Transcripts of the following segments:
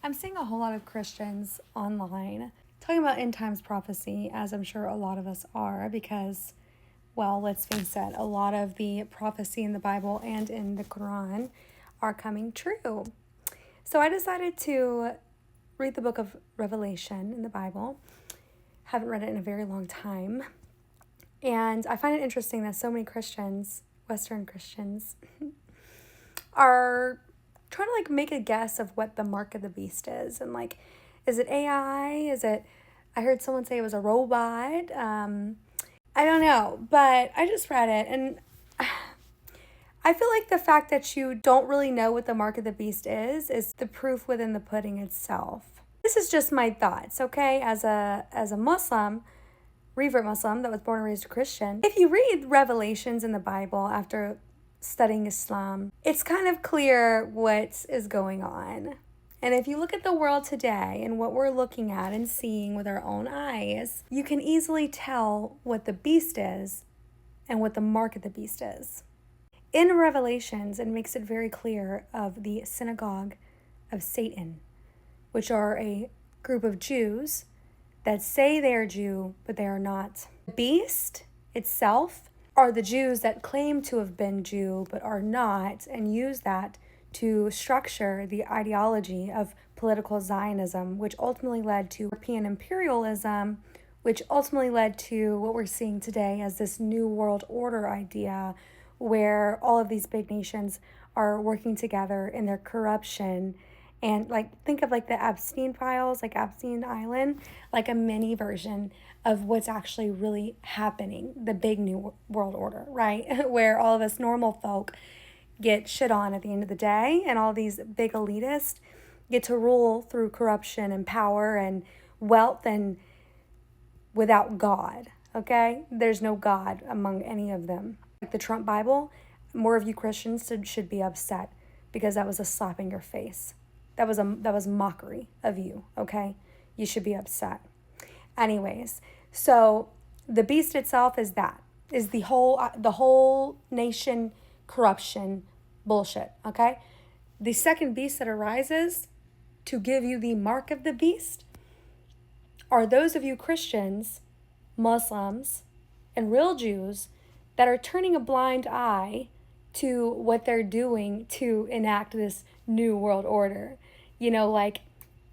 I'm seeing a whole lot of Christians online talking about end times prophecy, as I'm sure a lot of us are, because, well, let's face it, a lot of the prophecy in the Bible and in the Quran are coming true. So I decided to read the book of Revelation in the Bible. Haven't read it in a very long time. And I find it interesting that so many Christians, Western Christians, are trying to make a guess of what the mark of the beast is. And is it AI? I heard someone say it was a robot. I don't know, but I just read it and I feel like the fact that you don't really know what the mark of the beast is the proof within the pudding itself. This is just my thoughts, okay? As a Muslim, Revert Muslim that was born and raised a Christian, if you read Revelations in the Bible after studying Islam, it's kind of clear what is going on. And if you look at the world today and what we're looking at and seeing with our own eyes, you can easily tell what the beast is and what the mark of the beast is. In Revelations, it makes it very clear of the synagogue of Satan, which are a group of Jews that say they are Jew, but they are not. The beast itself are the Jews that claim to have been Jew, but are not, and use that to structure the ideology of political Zionism, which ultimately led to European imperialism, which ultimately led to what we're seeing today as this new world order idea, where all of these big nations are working together in their corruption. And think of the Epstein files, Epstein Island, a mini version of what's actually really happening, the big new world order, right? Where all of us normal folk get shit on at the end of the day, and all these big elitists get to rule through corruption and power and wealth and without God, okay? There's no God among any of them. The Trump Bible, more of you Christians should be upset because that was a slap in your face. That was mockery of you, okay? You should be upset. Anyways, so the beast itself is the whole nation corruption bullshit, okay? The second beast that arises to give you the mark of the beast are those of you Christians, Muslims, and real Jews that are turning a blind eye to what they're doing to enact this new world order. Like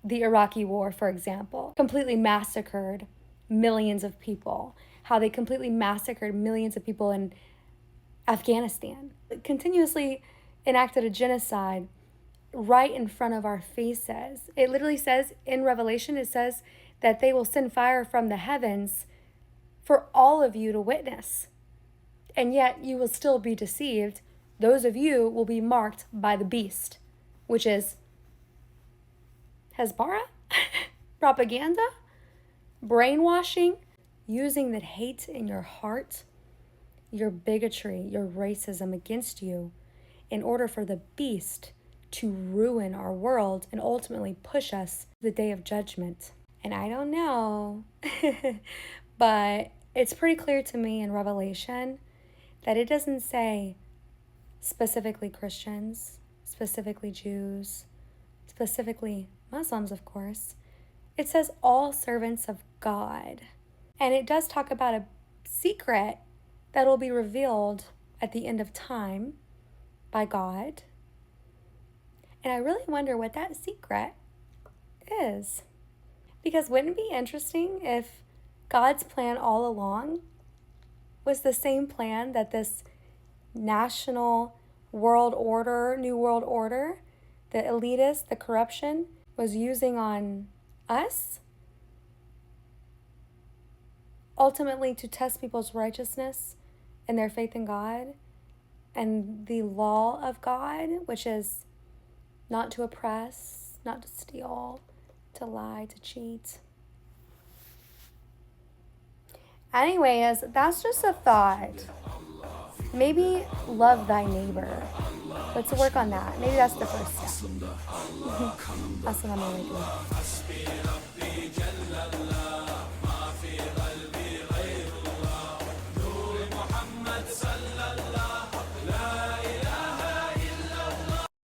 the Iraqi war, for example, completely massacred millions of people. How they completely massacred millions of people in Afghanistan. Continuously enacted a genocide right in front of our faces. It literally says in Revelation, it says that they will send fire from the heavens for all of you to witness. And yet you will still be deceived. Those of you will be marked by the beast, which is Hezbollah, propaganda, brainwashing, using that hate in your heart, your bigotry, your racism against you in order for the beast to ruin our world and ultimately push us to the day of judgment. And I don't know, but it's pretty clear to me in Revelation that it doesn't say specifically Christians, specifically Jews, specifically Muslims, of course. It says all servants of God. And it does talk about a secret that will be revealed at the end of time by God. And I really wonder what that secret is. Because wouldn't it be interesting if God's plan all along was the same plan that this national world order, new world order, the elitist, the corruption, was using on us? Ultimately to test people's righteousness and their faith in God and the law of God, which is not to oppress, not to steal, to lie, to cheat. Anyways, that's just a thought. Maybe love thy neighbor. Let's work on that. Maybe that's the first step. Assalamu alaikum.